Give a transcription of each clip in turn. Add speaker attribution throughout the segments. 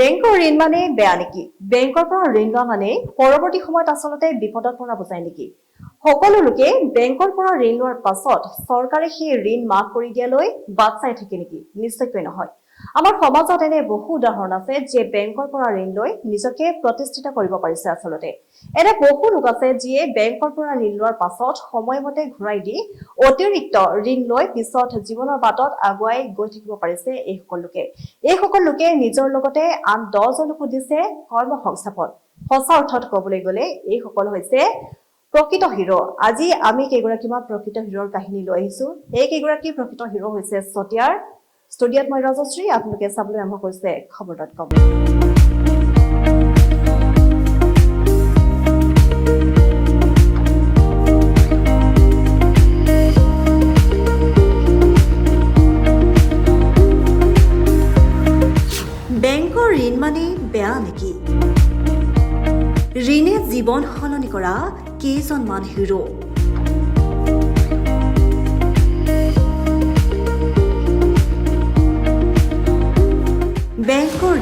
Speaker 1: বেংকৰ ঋণ মানে বেয়া নেকি? বেংকৰ পৰা ঋণ লোৱা মানে পৰৱৰ্তী সময়ত আচলতে বিপদত পৰা বুজায় নেকি? সকলো লোকে বেংকৰ পৰা ঋণ লোৱাৰ পাছত চৰকাৰে সেই ঋণ মাফ কৰি দিয়ালৈ বাট চাই থাকে নেকি? নিশ্চয়কৈ নহয়। আমাৰ সমাজত এনে বহু উদাহৰণ আছে যে বেংকৰ পৰা ঋণ লৈ নিজকে প্ৰতিষ্ঠিত কৰিব পাৰিছে আচলতে। এনে বহু লোক আছে যিয়ে বেংকৰ পৰা ঋণ লোৱাৰ পাছত সময়মতে ঘূৰাই দি অতিৰিক্ত ঋণ লৈ পিছত জীৱনৰ বাটত আগুৱাই গৈ থাকিব পাৰিছে এই সকল লোকে নিজৰ লগতে আন 10 জনকো দিছে কৰ্ম সংস্থাপন। সঁচা অৰ্থত ক'বলৈ গ'লে এই সকল হৈছে প্ৰকৃত হিৰো। আজি আমি কেইগৰাকীমান প্ৰকৃত হিৰোৰ কাহিনী লৈ আহিছো। এই কেইগৰাকী প্ৰকৃত হিৰো হৈছে চতিয়াৰ। ষ্টুডিঅ'ত মই ৰাজশ্ৰী, আপোনালোকে চাবলৈ আৰম্ভ কৰিছে খবৰ.com। বেংকৰ ঋণ মানে বেয়া নেকি? ঋণে জীৱন সলনি কৰা কেইজনমান হিৰো। বেংকৰ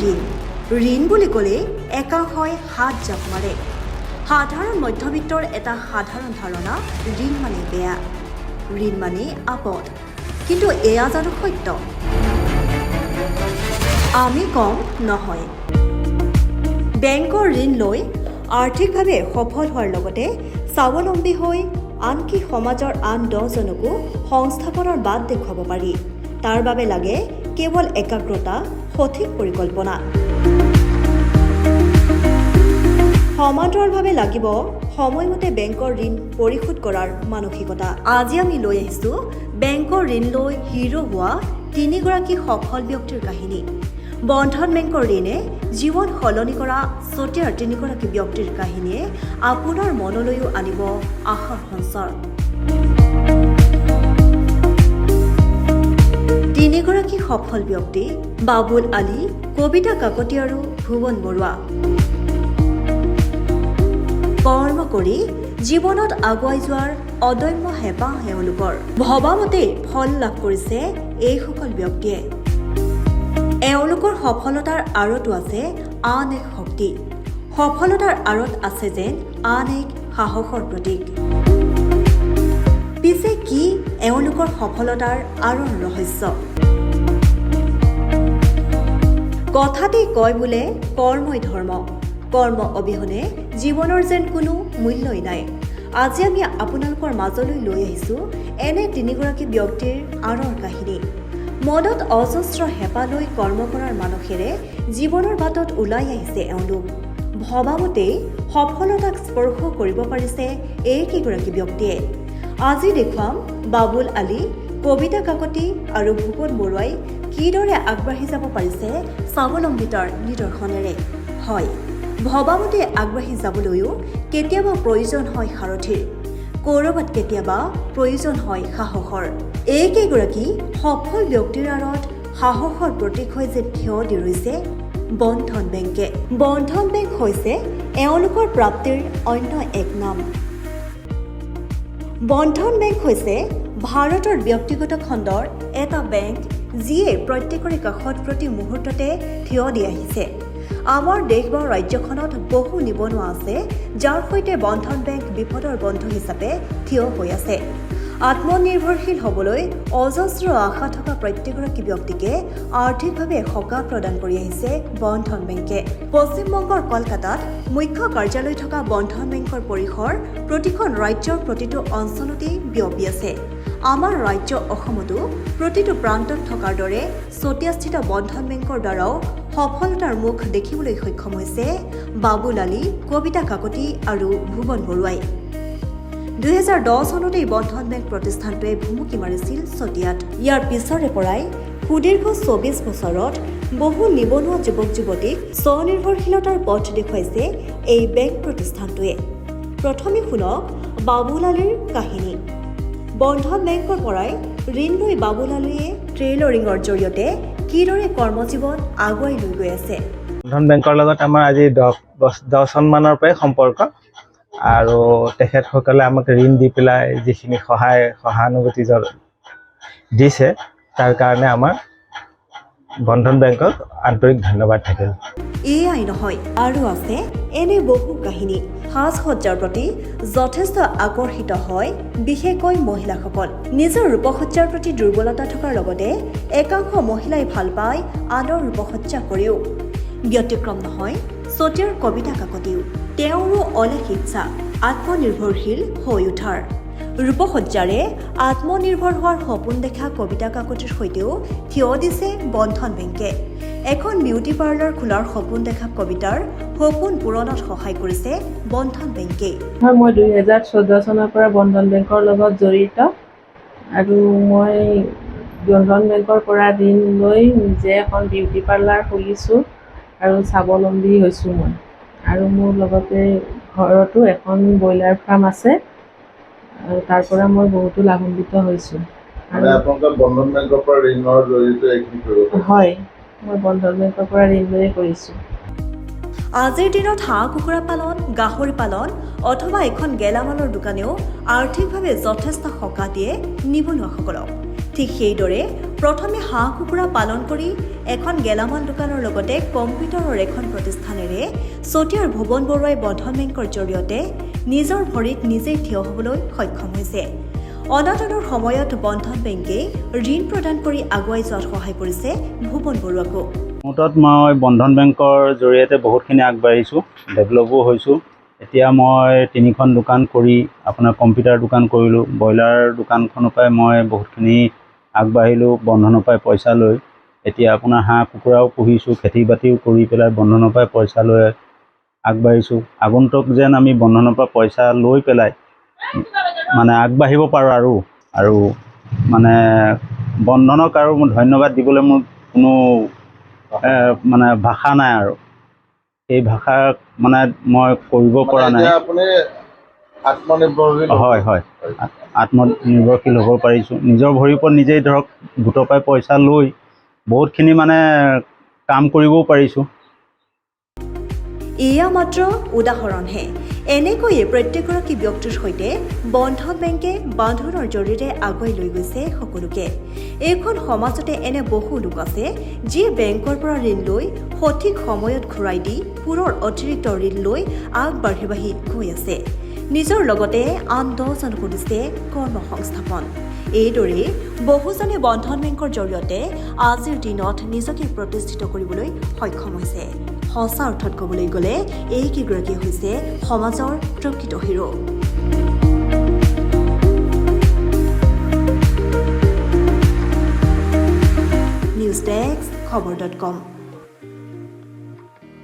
Speaker 1: ঋণ বুলি ক'লে একাংশই হাত জাপ মাৰে। সাধাৰণ মধ্যবিত্তৰ এটা সাধাৰণ ধাৰণা, ঋণ মানে বেয়া, ঋণ মানে আপদ। কিন্তু এয়া জানো সত্য? আমি কম নহয়। বেংকৰ ঋণ লৈ আৰ্থিকভাৱে সফল হোৱাৰ লগতে স্বাৱলম্বী হৈ আনকি সমাজৰ আন 10 জনকো সংস্থাপনৰ বাট দেখুৱাব পাৰি। তাৰ বাবে লাগে কেৱল একাগ্ৰতা, সঠিক পৰিকল্পনা। সমান্তৰালভাৱে লাগিব সময়মতে বেংকৰ ঋণ পৰিশোধ কৰাৰ মানসিকতা। আজি আমি লৈ আহিছো বেংকৰ ঋণ লৈ হিৰো হোৱা 3 গৰাকী সফল ব্যক্তিৰ কাহিনী। বন্ধন বেংকৰ ঋণে জীৱন সলনি কৰা চতিয়াৰ 3 গৰাকী ব্যক্তিৰ কাহিনীয়ে আপোনাৰ মনলৈও আনিব আশাৰ সঞ্চাৰ। 3 গৰাকী সফল ব্যক্তি বাবুল আলী, কবিতা কাকতি আৰু ভুৱন বৰুৱা। কৰ্ম কৰি জীৱনত আগুৱাই যোৱাৰ অদম্য হেঁপাহ এওঁলোকৰ। ভবামতে ফল লাভ কৰিছে এইসকল ব্যক্তিয়ে। এওঁলোকৰ সফলতাৰ আঁৰতো আছে আন এক শক্তি। সফলতাৰ আঁৰত আছে যেন আন এক সাহসৰ প্ৰতীক। পিছে কি এওঁলোকৰ সফলতাৰ আঁৰৰ ৰহস্য? কথাতেই কয় বোলে কৰ্মই ধৰ্ম। কৰ্ম অবিহনে জীৱনৰ যেন কোনো মূল্যই নাই। আজি আমি আপোনালোকৰ মাজলৈ লৈ আহিছো এনে 3 গৰাকী ব্যক্তিৰ আঁৰৰ কাহিনী। মনত অজস্ৰ হেঁপাহ লৈ কৰ্ম কৰাৰ মানসেৰে জীৱনৰ বাটত ওলাই আহিছে এওঁলোক। ভবামতেই সফলতাক স্পৰ্শ কৰিব পাৰিছে এই কেইগৰাকী ব্যক্তিয়ে। আজি দেখুৱাম বাবুল আলী, কবিতা কাকতি আৰু ভুৱন বৰুৱাই কিদৰে আগবাঢ়ি যাব পাৰিছে স্বাৱলম্বিতাৰ নিদৰ্শনেৰে। হয়, ভবামতে আগবাঢ়ি যাবলৈও কেতিয়াবা প্ৰয়োজন হয় সাৰথীৰ, ক'ৰবাত কেতিয়াবা প্ৰয়োজন হয় সাহসৰ। এই কেইগৰাকী সফল ব্যক্তিৰ আঁৰত সাহসৰ প্ৰতীক হৈ যে থিয় দি ৰৈছে বন্ধন বেংকে। বন্ধন বেংক হৈছে এওঁলোকৰ প্ৰাপ্তিৰ অন্য এক নাম। বন্ধন বেংক হৈছে ভাৰতৰ ব্যক্তিগত খণ্ডৰ এটা বেংক যিয়ে প্ৰত্যেকৰে কাষত প্ৰতি মুহূৰ্ততে থিয় দি আহিছে। আমাৰ দেশ বা ৰাজ্যখনত বহু নিবনুৱা আছে যাৰ সৈতে বন্ধন বেংক বিপদৰ বন্ধু হিচাপে থিয় হৈ আছে। আত্মনিৰ্ভৰশীল হ'বলৈ অজস্ৰ আশা থকা প্ৰত্যেকগৰাকী ব্যক্তিকে আৰ্থিকভাৱে সকাহ প্ৰদান কৰি আহিছে বন্ধন বেংকে। পশ্চিমবংগৰ কলকাতাত মুখ্য কাৰ্যালয় থকা বন্ধন বেংকৰ পৰিসৰ প্ৰতিখন ৰাজ্যৰ প্ৰতিটো অঞ্চলতেই বিয়পি আছে। আমাৰ ৰাজ্য অসমতো প্ৰতিটো প্ৰান্তত থকাৰ দৰে চতিয়াস্থিত বন্ধন বেংকৰ দ্বাৰাও সফলতাৰ মুখ দেখিবলৈ সক্ষম হৈছে বাবুল আলী, কবিতা কাকতি আৰু ভুৱন বৰুৱাই। 2010 চনতেই বন্ধন বেংক প্ৰতিষ্ঠানটোৱে ভুমুকি মাৰিছিল চতিয়াত। ইয়াৰ পিছৰে পৰাই সুদীৰ্ঘ 24 বছৰত বহু নিবনুৱা যুৱক যুৱতীক স্বনিৰ্ভৰশীলতাৰ পথ দেখুৱাইছে এই বেংক প্ৰতিষ্ঠানটোৱে। প্ৰথমে শুনক বাবুল আলীৰ কাহিনী। বন্ধন বেংকৰ পৰাই ঋণ লৈ বাবুল আলীয়ে ট্ৰেইলৰিঙৰ জৰিয়তে কিদৰে কৰ্মজীৱন আগুৱাই লৈ গৈ আছে।
Speaker 2: বন্ধন বেংকৰ লগত আমাৰ আজি 10 চনমানৰ পৰাই সম্পৰ্ক আৰু তেখেতসকলে আমাক ঋণ দি পেলাই যিখিনি সহানুভূতি দিছে তাৰ কাৰণে আমাৰ বন্ধন বেংকক আন্তৰিক ধন্যবাদ থাকিল।
Speaker 1: এয়াই নহয়, আৰু আছে এনে বহু কাহিনী। সাজ-সজ্জাৰ প্ৰতি যথেষ্ট আকৰ্ষিত হয় বিশেষকৈ মহিলাসকল। নিজৰ ৰূপসজ্জাৰ প্ৰতি দুৰ্বলতা থকাৰ লগতে একাংশ মহিলাই ভাল পায় আনৰ ৰূপসজ্জা কৰিও। ব্যতিক্ৰম নহয় চতিয়াৰ কবিতা কাকতিও। তেওঁৰো অলেখ ইচ্ছা আত্মনিৰ্ভৰশীল হৈ উঠাৰ। ৰূপসজ্জাৰে আত্মনিৰ্ভৰ হোৱাৰ সপোন দেখা কবিতা কাকতিৰ সৈতেও থিয় দিছে বন্ধন বেংকে। এখন বিউটি পাৰ্লাৰ খোলাৰ সপোন দেখা কবিতাৰ সপোন পূৰণত সহায় কৰিছে বন্ধন বেংকে।
Speaker 3: মই 2014 চনৰ পৰা বন্ধন বেংকৰ লগত জড়িত আৰু মই বন্ধন বেংকৰ পৰা ঋণ লৈ নিজে এখন বিউটি পাৰ্লাৰ খুলিছোঁ আৰু স্বাৱলম্বী হৈছোঁ মই। আৰু মোৰ লগতে ঘৰতো এখন ব্ৰইলাৰ ফাৰ্ম আছে আৰু তাৰ পৰা মই বহুতো লাভান্বিত হৈছোঁ।
Speaker 4: আপোনালোকে বন্ধন বেংকৰ পৰা ঋণৰ জৰিয়তে এইখিনি কৰিব পাৰিছে?
Speaker 3: হয়, মই বন্ধন বেংকৰ পৰা ঋণ লৈ কৰিছোঁ।
Speaker 1: আজিৰ দিনত হাঁহ কুকুৰা পালন, গাহৰি পালন অথবা এখন গেলামালৰ দোকানেও আৰ্থিকভাৱে যথেষ্ট সকাহ দিয়ে নিবনুৱাসকলক। ঠিক সেইদৰে প্ৰথমে হাঁহ কুকুৰা পালন কৰি এখন গেলামাল দোকানৰ লগতে কম্পিউটাৰৰ এখন প্ৰতিষ্ঠানেৰে চতিয়াৰ ভুৱন বৰুৱাই বন্ধন বেংকৰ জৰিয়তে নিজৰ ভৰিত নিজেই থিয় হ'বলৈ সক্ষম হৈছে। অনাটনৰ সময়ত বন্ধন বেংকে ঋণ প্ৰদান কৰি আগুৱাই যোৱাত সহায় কৰিছে ভুৱন বৰুৱাকো।
Speaker 5: মুঠত মই বন্ধন বেংকৰ জৰিয়তে বহুতখিনি আগবাঢ়িছোঁ, ডেভেলপো হৈছোঁ। এতিয়া মই 3খন দোকান কৰি আপোনাৰ কম্পিউটাৰ দোকান কৰিলোঁ। ব্ৰইলাৰ দোকানখনৰ পৰাই মই বহুতখিনি আগবাঢ়িলোঁ বন্ধনৰ পৰাই পইচা লৈ। এতিয়া আপোনাৰ হাঁহ কুকুৰাও পুহিছোঁ, খেতি বাতিও কৰি পেলাই বন্ধনৰ পৰাই পইচা লৈ আগবাঢ়িছোঁ। আগন্তুক যেন আমি বন্ধনৰ পৰা পইচা লৈ পেলাই মানে আগবাঢ়িব পাৰোঁ আৰু মানে বন্ধনক আৰু ধন্যবাদ দিবলৈ মোৰ কোনো মানে ভাষা নাই আৰু এই ভাষা মানে মই কৰিব পৰা নাই।
Speaker 4: আপুনি আত্মনিৰ্ভৰশীল?
Speaker 5: হয়, আত্মনিৰ্ভৰশীল হ'ব পাৰিছোঁ। নিজৰ ভৰিৰ ওপৰত নিজেই ধৰক গোটৰ পৰাই পইচা লৈ বহুতখিনি মানে কাম কৰিবও পাৰিছোঁ।
Speaker 1: এয়া মাত্ৰ উদাহৰণহে। এনেকৈয়ে প্ৰত্যেকগৰাকী ব্যক্তিৰ সৈতে বন্ধন বেংকে বান্ধোনৰ জৰিয়তে আগুৱাই লৈ গৈছে সকলোকে। এইখন সমাজতে এনে বহু লোক আছে যিয়ে বেংকৰ পৰা ঋণ লৈ সঠিক সময়ত ঘূৰাই দি পুনৰ অতিৰিক্ত ঋণ লৈ আগবাঢ়ি গৈ আছে। নিজৰ লগতে আন 10জনকো দিছে কৰ্মসংস্থাপন। এইদৰে বহুজনে বন্ধন বেংকৰ জৰিয়তে আজিৰ দিনত নিজকে প্ৰতিষ্ঠিত কৰিবলৈ সক্ষম হৈছে। সঁচা অৰ্থত ক'বলৈ গ'লে এইকেইগৰাকী হৈছে সমাজৰ প্ৰকৃত হিৰো। News desk খবৰ.com।